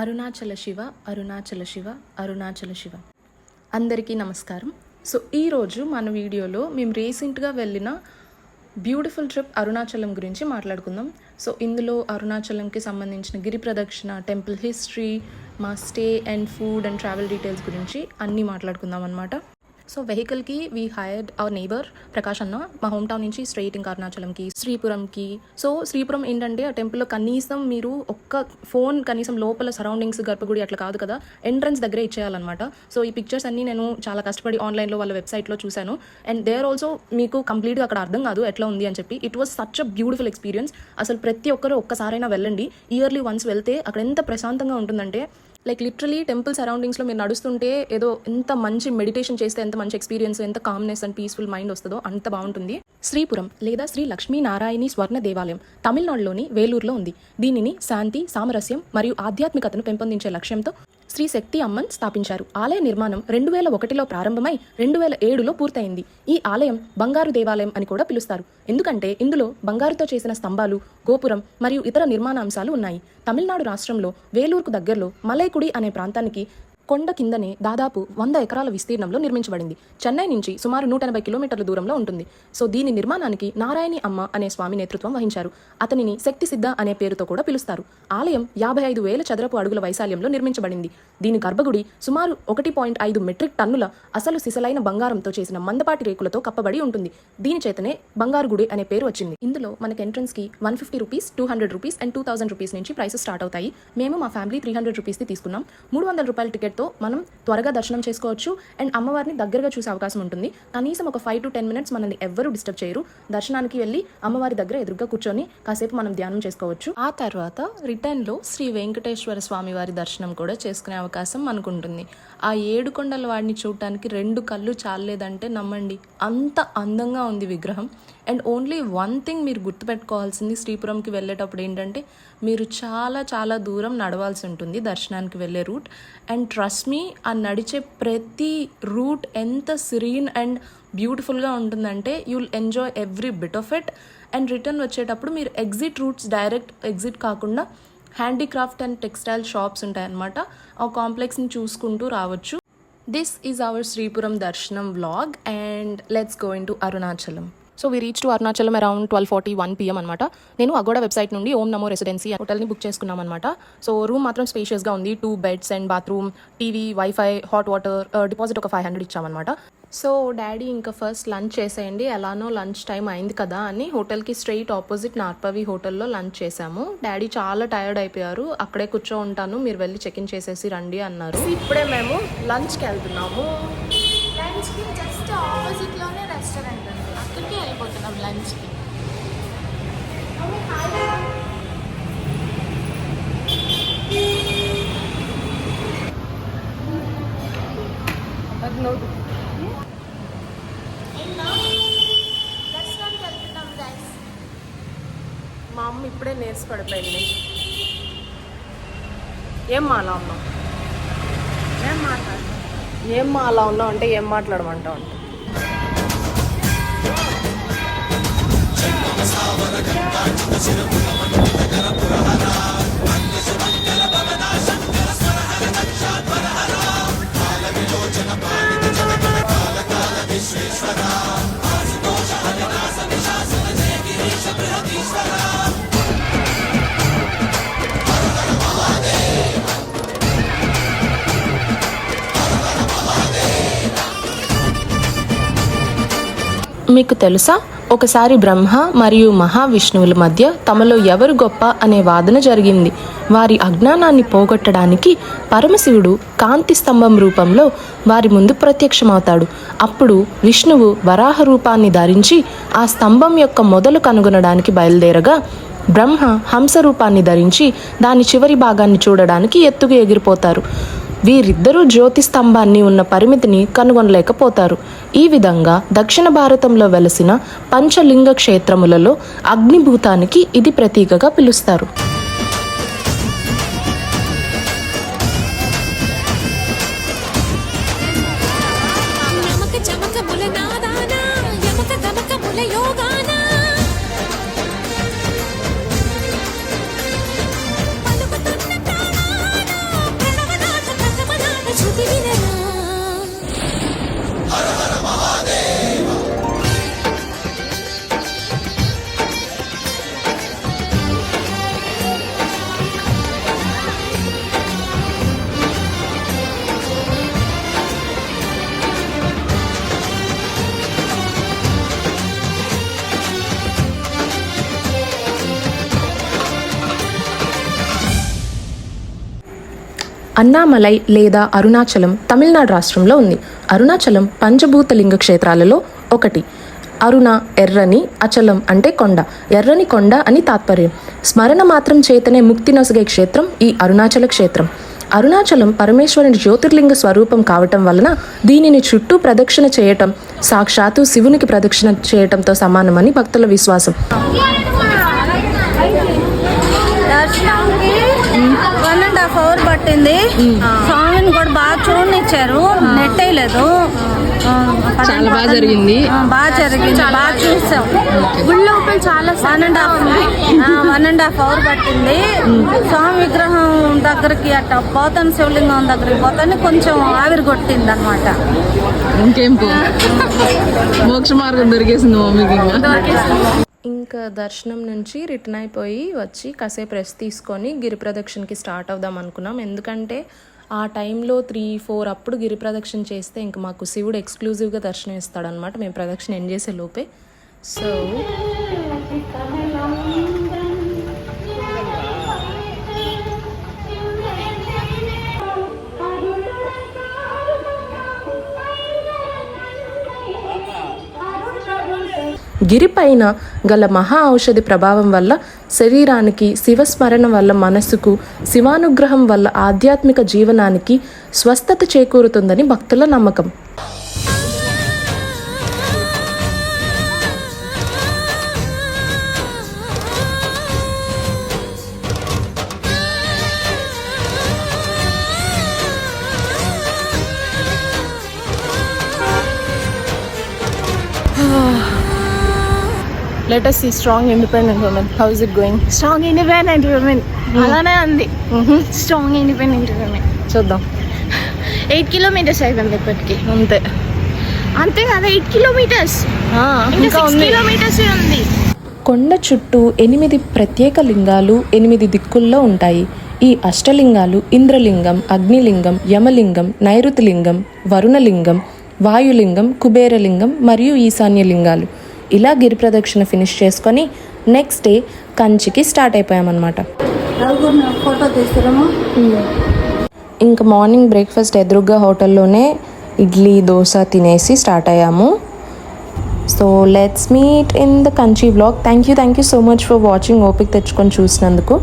అరుణాచల శివ అరుణాచల శివ అరుణాచల శివ. అందరికీ నమస్కారం. సో ఈరోజు మన వీడియోలో మేము రీసెంట్గా వెళ్ళిన బ్యూటిఫుల్ ట్రిప్ అరుణాచలం గురించి మాట్లాడుకుందాం. సో ఇందులో అరుణాచలంకి సంబంధించిన గిరి ప్రదక్షిణ, టెంపుల్ హిస్టరీ, మా stay and food and travel details గురించి అన్నీ మాట్లాడుకుందాం అన్నమాట. సో వెహికల్కి we hired our neighbour Prakash అన్న. మా హోమ్ టౌన్ నుంచి స్ట్రైట్ ఇంకా అరుణాచలంకి, శ్రీపురంకి. సో శ్రీపురం ఏంటంటే ఆ టెంపుల్లో కనీసం మీరు ఒక్క ఫోన్ కనీసం లోపల సరౌండింగ్స్ గర్భగుడి అట్లా కాదు కదా, ఎంట్రన్స్ దగ్గరే ఇచ్చేయాలన్నమాట. సో ఈ పిక్చర్స్ అన్నీ నేను చాలా కష్టపడి ఆన్లైన్లో వాళ్ళ వెబ్సైట్లో చూశాను. అండ్ దేర్ ఆల్సో మీకు కంప్లీట్గా అక్కడ అర్థం కాదు ఎట్లా ఉంది అని చెప్పి. It was such a beautiful experience. అసలు ప్రతి ఒక్కరు ఒక్కసారైనా వెళ్ళండి. ఇయర్లీ వన్స్ వెళ్తే అక్కడ ఎంత ప్రశాంతంగా ఉంటుందంటే, లైక్ లిటరలీ టెంపుల్ సరౌండింగ్స్లో మీరు నడుస్తుంటే ఏదో ఎంత మంచి మెడిటేషన్ చేస్తే ఎంత మంచి ఎక్స్పీరియన్స్, ఎంత కామ్నెస్ అండ్ పీస్ఫుల్ మైండ్ వస్తుందో అంత బాగుంటుంది. శ్రీపురం లేదా శ్రీ లక్ష్మీనారాయణి స్వర్ణ దేవాలయం తమిళనాడులోని వేలూరులో ఉంది. దీనిని శాంతి, సామరస్యం మరియు ఆధ్యాత్మికతను పెంపొందించే లక్ష్యంతో శ్రీ శక్తి అమ్మన్ స్థాపించారు. ఆలయ నిర్మాణం 2001లో ప్రారంభమై 2007లో పూర్తయింది. ఈ ఆలయం బంగారు దేవాలయం అని కూడా పిలుస్తారు, ఎందుకంటే ఇందులో బంగారుతో చేసిన స్తంభాలు, గోపురం మరియు ఇతర నిర్మాణాంశాలు ఉన్నాయి. తమిళనాడు రాష్ట్రంలో వేలూరుకు దగ్గరలో మలైకుడి అనే ప్రాంతానికి కొండ కిందనే దాదాపు 100 ఎకరాల విస్తీర్ణంలో నిర్మించబడింది. చెన్నై నుంచి సుమారు 180 కిలోమీటర్ల దూరంలో ఉంటుంది. సో దీని నిర్మాణానికి నారాయణి అమ్మ అనే స్వామి నేతృత్వం వహించారు. అతనిని శక్తి సిద్ధ అనే పేరుతో కూడా పిలుస్తారు. ఆలయం 55,000 చదరపు అడుగుల వైశాల్యంలో నిర్మించబడింది. దీని గర్భగుడి సుమారు 1.5 మెట్రిక్ టన్నుల అసలు సిసలైన బంగారంతో చేసిన మందపాటి రేకులతో కప్పబడి ఉంటుంది. దీని చేతనే బంగారు గుడి అనే పేరు వచ్చింది. ఇందులో మనకి ఎంట్రన్స్ కి 150 రూపీస్, 200 రూపీస్ అండ్ 2000 రూపీస్ నుంచి ప్రైసెస్ స్టార్ట్ అవుతాయి. మేము మా ఫ్యామిలీ 300 రూపీస్ తీసుకున్నాం. 300 రూపాయల టికెట్ తో మనం త్వరగా దర్శనం చేసుకోవచ్చు అండ్ అమ్మవారిని దగ్గరగా చూసే అవకాశం ఉంటుంది. కనీసం ఒక 5 to 10 minutes మనల్ని ఎవ్వరూ డిస్టర్బ్ చేయరు. దర్శనానికి వెళ్ళి అమ్మవారి దగ్గర ఎదురుగా కూర్చొని కాసేపు మనం ధ్యానం చేసుకోవచ్చు. ఆ తర్వాత రిటర్న్ లో శ్రీ వెంకటేశ్వర స్వామి వారి దర్శనం కూడా చేసుకునే అవకాశం మనకు ఉంటుంది. ఆ 7 కొండల వాడిని చూడటానికి 2 కళ్ళు చాలేదంటే నమ్మండి, అంత అందంగా ఉంది విగ్రహం. అండ్ ఓన్లీ వన్ థింగ్ మీరు గుర్తుపెట్టుకోవాల్సింది శ్రీపురంకి వెళ్ళేటప్పుడు ఏంటంటే, మీరు చాలా చాలా దూరం నడవాల్సి ఉంటుంది దర్శనానికి వెళ్ళే రూట్. అండ్ ట్రస్ట్ మీ, ఆ నడిచే ప్రతి రూట్ ఎంత సిరీన్ అండ్ బ్యూటిఫుల్గా ఉంటుందంటే you'll enjoy every bit of it. And return వచ్చేటప్పుడు మీరు ఎగ్జిట్ రూట్స్ డైరెక్ట్ ఎగ్జిట్ కాకుండా హ్యాండీక్రాఫ్ట్ అండ్ టెక్స్టైల్ షాప్స్ ఉంటాయన్నమాట. ఆ కాంప్లెక్స్ని చూసుకుంటూ రావచ్చు. దిస్ ఈజ్ అవర్ శ్రీపురం దర్శనం vlog and let's go in to Arunachalam. So we reach to Arunachalam around 12:41 PM అనమాట. నేను అగోడా వెబ్సైట్ నుండి ఓం నమో రెసిడెన్సీ హోటల్ని బుక్ చేసుకున్నాం అనమాట. సో రూమ్ మాత్రం స్పేషియస్గా ఉంది. 2 beds and bathroom, TV, wifi, hot water. Deposit ఒక 500 ఇచ్చామన్నమాట. సో డాడీ ఇంకా ఫస్ట్ లంచ్ చేసేయండి, ఎలానో లంచ్ టైం అయింది కదా అని హోటల్కి స్ట్రైట్ ఆపోజిట్ నార్పవి హోటల్లో లంచ్ చేసాము. డాడీ చాలా టైర్డ్ అయిపోయారు. అక్కడే కూర్చో ఉంటాను, మీరు వెళ్ళి చెక్ ఇన్ చేసేసి రండి అన్నారు. ఇప్పుడే మేము లంచ్కి వెళ్తున్నాము. లంచ్కి జస్ట్ ఆపోజిట్లోనే రెస్టారెంట్ ఉంది, అక్కడికి వెళ్ళిపోతున్నాం లంచ్కి. రెస్టారెంట్కి వెళ్తున్నాం గైస్. మా అమ్మ ఇప్పుడే నేర్చి పడిపోయింది. ఏం మా అలా ఉన్నావు, ఏం మా అలా ఉన్నావు అంటే ఏం మాట్లాడమంటావు అంటే మీకు తెలుసా, ఒకసారి బ్రహ్మ మరియు మహావిష్ణువుల మధ్య తమలో ఎవరు గొప్ప అనే వాదన జరిగింది. వారి అజ్ఞానాన్ని పోగొట్టడానికి పరమశివుడు కాంతి స్తంభం రూపంలో వారి ముందు ప్రత్యక్షమవుతాడు. అప్పుడు విష్ణువు వరాహ రూపాన్ని ధరించి ఆ స్తంభం యొక్క మొదలు కనుగొనడానికి బయలుదేరగా, బ్రహ్మ హంస రూపాన్ని ధరించి దాని చివరి భాగాన్ని చూడడానికి ఎత్తుకు ఎగిరిపోతారు. వీరిద్దరూ జ్యోతి స్తంభాన్ని ఉన్న పరిమితిని కనుగొనలేకపోతారు. ఈ విధంగా దక్షిణ భారతంలో వెలసిన పంచలింగ క్షేత్రములలో అగ్నిభూతానికి ఇది ప్రతీకగా పిలుస్తారు. అన్నామలై లేదా అరుణాచలం తమిళనాడు రాష్ట్రంలో ఉంది. అరుణాచలం పంచభూత లింగ క్షేత్రాలలో ఒకటి. అరుణ ఎర్రని, అచలం అంటే కొండ, ఎర్రని కొండ అని తాత్పర్యం. స్మరణ మాత్రం చేతనే ముక్తి నొసగే క్షేత్రం ఈ అరుణాచల క్షేత్రం. అరుణాచలం పరమేశ్వరుని జ్యోతిర్లింగ స్వరూపం కావటం వలన దీనిని చుట్టూ ప్రదక్షిణ చేయటం సాక్షాత్తు శివునికి ప్రదక్షిణ చేయటంతో సమానమని భక్తుల విశ్వాసం. దర్శనానికి 1.5 hours పట్టింది. స్వామిని కూడా బాగా చూడనిచ్చారు, నెట్ వేయలేదు. చాలా బాగా జరిగింది. బాగా చూసాం. గుడి లోపల చాలా 1.5 hours పట్టింది. స్వామి విగ్రహం దగ్గరికి అట్ట పోతాను, శివలింగం దగ్గరికి పోతాను కొంచెం ఆవిరి కొట్టింది అనమాట. ఇంకేం మోక్ష మార్గం దొరికేసింది మమ్మీకి. ఇంకా దర్శనం నుంచి రిటర్న్ అయిపోయి వచ్చి కాసేపు రెస్ట్ తీసుకొని గిరి ప్రదక్షిణకి స్టార్ట్ అవుదాం అనుకున్నాం. ఎందుకంటే ఆ టైంలో 3-4 అప్పుడు గిరి ప్రదక్షిణ చేస్తే ఇంకా మాకు శివుడు ఎక్స్క్లూజివ్గా దర్శనం ఇస్తాడనమాట మేము ప్రదక్షిణ ఎండ్ చేసే లోపే. సో గిరిపైన గల మహా ఔషధి ప్రభావం వల్ల శరీరానికి, శివస్మరణ వల్ల మనసుకు, శివానుగ్రహం వల్ల ఆధ్యాత్మిక జీవనానికి స్వస్థత చేకూరుతుందని భక్తుల నమ్మకం. Let us see strong independent women. How is it going? Strong independent women అలానే ఉంది. Strong independent women. చూద్దాం. 8 kilometers అయిపోయింది ఇప్పటికి. అంతే కదా, 8 kilometers. ఇంకా 6 kilometers ఉంది. కొండ చుట్టూ 8 ప్రత్యేక లింగాలు 8 దిక్కుల్లో ఉంటాయి. ఈ అష్టలింగాలు ఇంద్రలింగం, అగ్నిలింగం, యమలింగం, నైరుతిలింగం, వరుణలింగం, వాయులింగం, కుబేరలింగం మరియు ఈశాన్యలింగాలు. ఇలా గిరి ప్రదక్షిణ ఫినిష్ చేసుకొని నెక్స్ట్ డే కంచికి స్టార్ట్ అయిపోయామన్నమాట. ఫోటో తీస్తాము. ఇంకా మార్నింగ్ బ్రేక్ఫాస్ట్ ఎదురుగా హోటల్లోనే ఇడ్లీ దోశ తినేసి స్టార్ట్ అయ్యాము. So let's meet in the Kanchi vlog. Thank you so much for watching. ఓపిక తెచ్చుకొని చూసినందుకు.